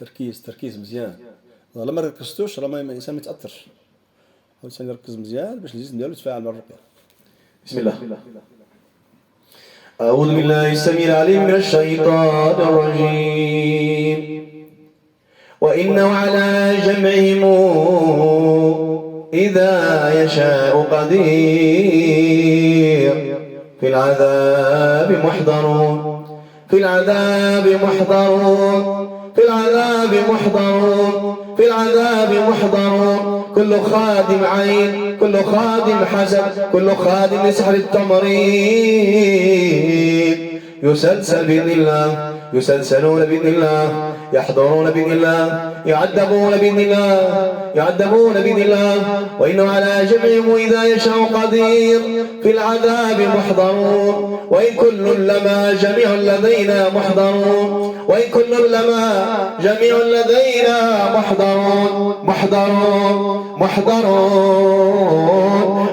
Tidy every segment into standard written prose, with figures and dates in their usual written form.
تركيز مزيان. والله ما ركزتوش راه الانسان ما يتاثرش. الانسان يركز مزيان باش الجسم ديالو يتفاعل مع الرقيه. بسم الله. أعوذ بالله السميع العليم من الشيطان الرجيم. وإنه على جمعهم إذا يشاء قدير. في العذاب محضرون، في العذاب محضرون، في العذاب محضرون، في العذاب محضرون. كل خادم عين، كل خادم حسد، كل خادم لسحر التمريض يسلسل بإذن الله، يسلسلون بإذن الله، يحضرون بإذن الله، يعذبون بإذن الله، يعذبون بإذن الله. وإنه على جمعهم إذا يشاء قدير. في العذاب محضرون، وإن كل لما جميع لدينا محضرون، وإن كل لما جميع لدينا محضرون. محضرون محضرون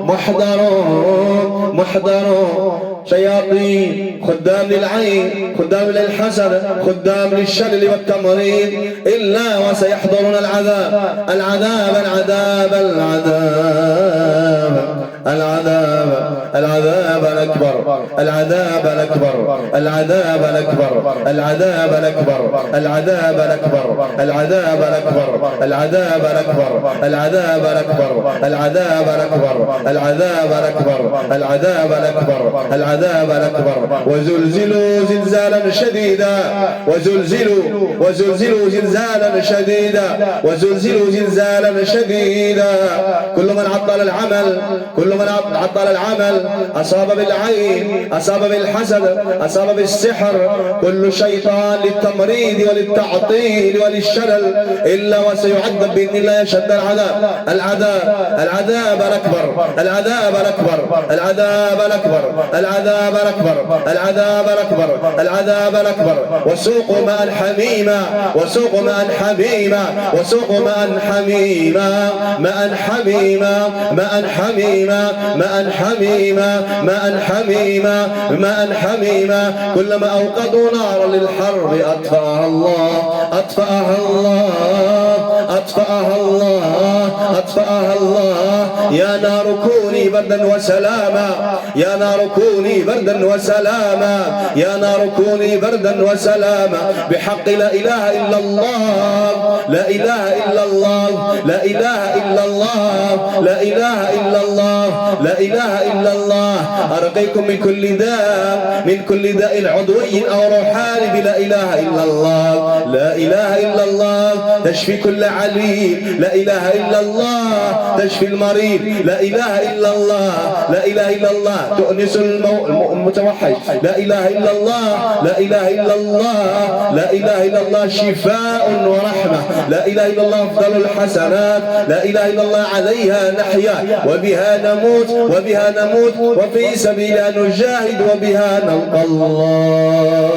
محضرون محضرون. شياطين، خدام للعين، خدام للحسد، خدام للشلل والتمريض، إلا وسيحضرون العذاب. العذاب العذاب العذاب العذاب العذاب الأكبر، العذاب الأكبر، العذاب الأكبر، العذاب الأكبر، العذاب الأكبر، العذاب الأكبر، العذاب الأكبر، العذاب الأكبر، العذاب الأكبر، العذاب الأكبر، العذاب الأكبر، العذاب الأكبر. وزلزلوا زلزالا شديدا، وزلزلوا زلزالا شديدا، وزلزلوا زلزالا شديدا. كل من عطل العمل، كل من عطل العمل، أصاب بالعين، أصاب بالحسد، أصاب بالسحر، كل شيطان للتمريض وللتعطيل وللشلل، إلا وسيعذب بإذن الله شد العذاب. العذاب العذاب الأكبر، العذاب الأكبر، العذاب الأكبر، العذاب الأكبر، العذاب الأكبر، العذاب الأكبر. وسوقوا ماء حميما، وسوقوا ماء حميما، وسوقوا ماء حميما، ماء حميما، ماء حميما، ماء حميما، ماء حميما، ماء حميما. كلما أوقدوا نارا للحرب أطفأها الله، أطفأها الله، أطفأها الله، أطفأها الله. يا نار كوني بردا وسلاما، يا نار كوني بردا وسلاما، يا نار كوني بردا وسلاما. بحق لا إله إلا الله، لا إله إلا الله، لا إله إلا الله، لا إله إلا الله، لا إله إلا الله. أرقيكم من كل داء، من كل داء عضوي أو روحاني بلا إله إلا الله، لا إله إلا الله. تشفي كل عليل، لا إله إلا الله. تشفي المريض، لا إله إلا الله، لا إله إلا الله. تؤنس المتوحش، لا إله إلا الله، لا إله إلا الله، لا إله إلا الله. شفاء ورحمة، لا إله إلا الله. أفضل الحسنات، لا إله إلا الله. عليها نحيا وبها نموت، وبها نموت، وفي سبيلها نجاهد وبها نلقى الله.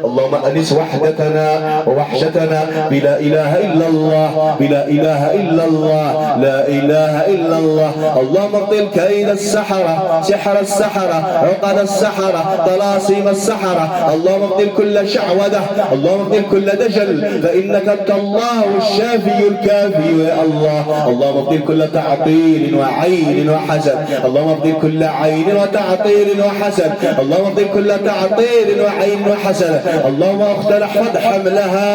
اللهم أنس وحدتنا ووحشتنا بلا إله إلا الله، بلا إله إلا الله، لا إله إلا الله. اللهم ابطل كيد السحرة، سحر السحرة، عقد السحرة، طلاسم السحرة. اللهم ابطل كل شعوذة، اللهم ابطل كل دجل، فإنك أنت الله الشافي الكافي يا الله. اللهم ابطل كل تعطيل وعين وحسد، اللهم ابطل كل عين وتعطيل وحسد، اللهم ابطل كل تعطيل وعين وحسد. اللهم احفظ حملها،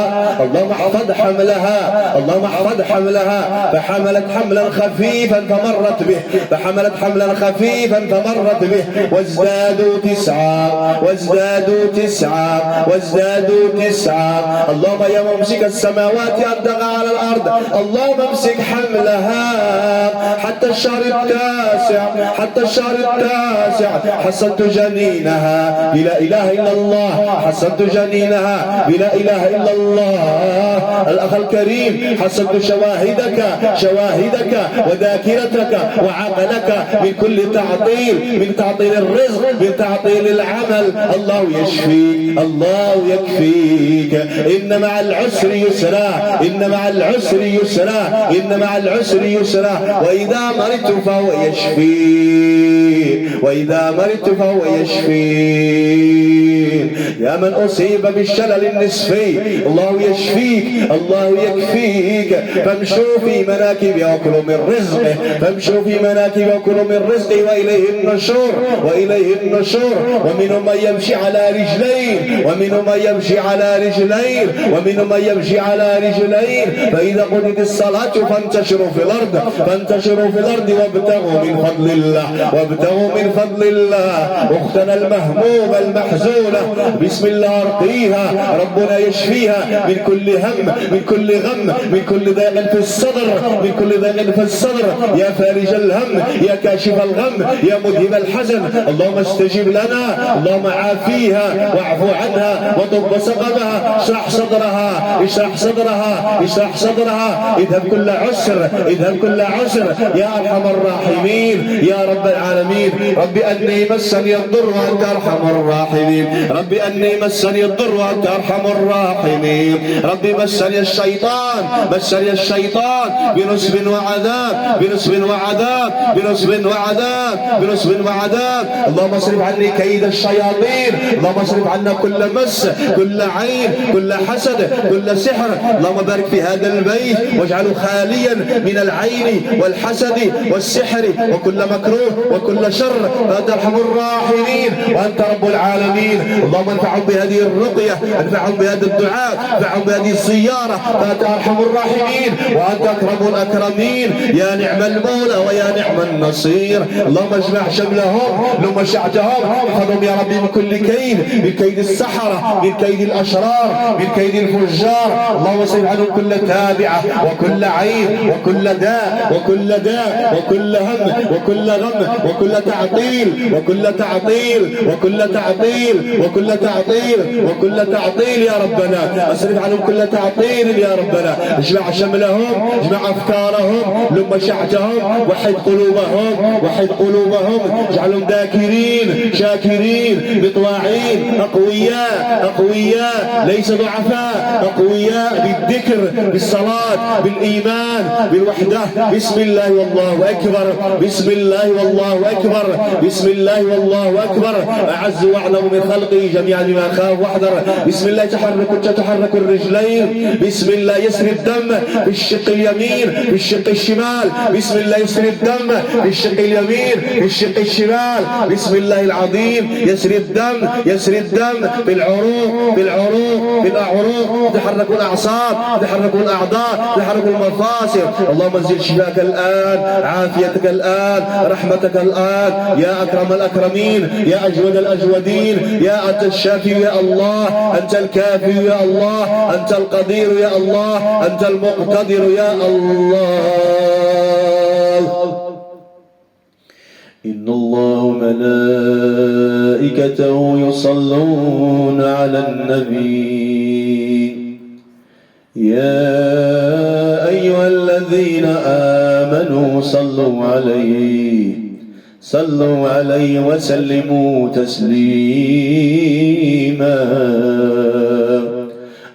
اللهم احفظ حملها، اللهم احفظ حملها. فحملت حملا خفيفا فمرت به، فحملت حملا خفيفا فمرت به. وازدادوا تسعا، وازدادوا تسعا، وازدادوا تسعا. اللهم يا ممسك السماوات أن تقع على الأرض، اللهم امسك حملها حتى الشهر التاسع، حتى الشهر التاسع. حصدت جنينها بلا إله إلا الله، حصدت جنينها بلا إله إلا الله. الأخ الكريم، حصدت شواهدك، شواهدك وذاكرتك وعقلك من كل تعطيل، من تعطيل الرزق، من تعطيل العمل. الله يشفيك، الله يكفيك. إن مع العسر يسرا، إن مع العسر يسرا، إن مع العسر يسرا. وإذا مرضت فهو يشفي، وإذا مرضت فهو يشفي. العالمين. يا من أصيب بالشلل النصفي، الله يشفيك، الله يكفيك. فامشوا في مناكبها وكلوا من رزقه، فامشوا في مناكبها وكلوا من رزقه، وإليه النشور، وإليه النشور. ومنهم من يمشي على رجلين، ومنهم من يمشي على رجلين، ومنهم من يمشي على رجلين. فإذا قضيت الصلاة فانتشروا في الأرض، فانتشروا في الأرض وابتغوا من فضل الله، وابتغوا من فضل الله. أختنا المهمومة المحزونة بسم الله ارقيها، ربنا يشفيها من كل هم، من كل غم، من كل ضيق في الصدر، من كل ضيق في الصدر. يا فارج الهم، يا كاشف الغم، يا مذهب الحزن، اللهم استجب لنا، اللهم عافيها واعفو عنها وطب سقمها. اشرح صدرها، اشرح صدرها، اشرح صدرها. اذهب كل عسر، اذهب كل عسر يا ارحم الراحمين يا رب العالمين. رب اني مسني الضر وانت ارحم الراحمين، رب اني مسني الضر وانت ارحم الراحمين. رب مسني الشيطان، مسني الشيطان بنصب وعذاب، بنصب وعذاب، بنصب وعذاب، بنصب وعذاب. اللهم اصرف عني كيد الشياطين، اللهم اصرف عنا كل مس، كل عين، كل حسد، كل سحر. اللهم بارك في هذا البيت واجعله خاليا من العين والحسد والسحر وكل مكروه وكل شر، فأنت أرحم الراحمين وأنت رب العالمين. اللهم انفعهم بهذه الرقية، انفعهم بهذا الدعاء، انفعهم بهذه الزيارة، فأنت أرحم الراحمين وأنت أكرم الأكرمين. يا نعم المولى ويا نعم النصير. اللهم اجمع شملهم، اللهم شعتهم، احفظهم يا ربي من كل كيد، من كيد السحرة، من كيد الأشرار، من كيد الفجار. اللهم اصرف عنهم كل تابعة وكل عين وكل داء وكل داء وكل هم وكل غم وكل تعطيل وكل تعطيل وكل تعطيل وكل تعطيل وكل تعطيل يا ربنا. اصرف عنهم كل تعطيل يا ربنا. اجمع شملهم، اجمع افكارهم، لم شعتهم، وحد قلوبهم، وحد قلوبهم. اجعلهم ذاكرين شاكرين مطواعين اقوياء، اقوياء ليس ضعفاء، اقوياء بالذكر بالصلاة بالإيمان بالوحدة. بسم الله والله أكبر، بسم الله والله أكبر، بسم الله والله أكبر. أعز وأعلم من خلقه جميعا بما خاف واحذر. بسم الله تتحرك الرجلين، بسم الله يسري الدم في الشق اليمين في الشق الشمال، بسم الله يسري الدم في الشق اليمين في الشق الشمال. بسم الله العظيم يسري الدم، يسري الدم في العروق في العروق في الأعروق. تحرك الأعصاب، تحرك الأعضاء، تحرك المفاصل. اللهم انزل شفاك الآن، عافيتك الآن، رحمتك الآن يا أكرم الأكرمين، يا أجود الأجودين. يا أنت الشافي يا الله، أنت الكافي يا الله، أنت القدير يا الله، أنت المقتدر يا الله. إن الله وملائكته يصلون على النبي يا أيها الذين آمنوا صلوا عليه وسلموا تسليما.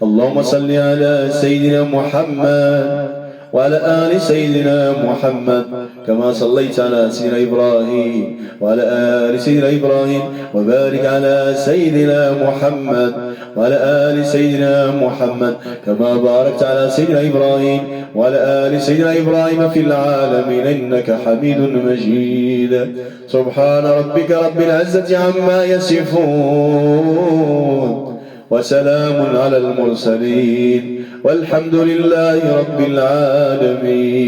اللهم صل على سيدنا محمد وعلى آل سيدنا محمد كما صليت على سيدنا إبراهيم وعلى آل سيدنا إبراهيم، وبارك على سيدنا محمد وعلى آل سيدنا محمد كما باركت على سيدنا إبراهيم وعلى آل سيدنا إبراهيم في العالمين إنك حميد مجيد. سبحان ربك رب العزة عما يصفون وسلام على المرسلين والحمد لله رب العالمين.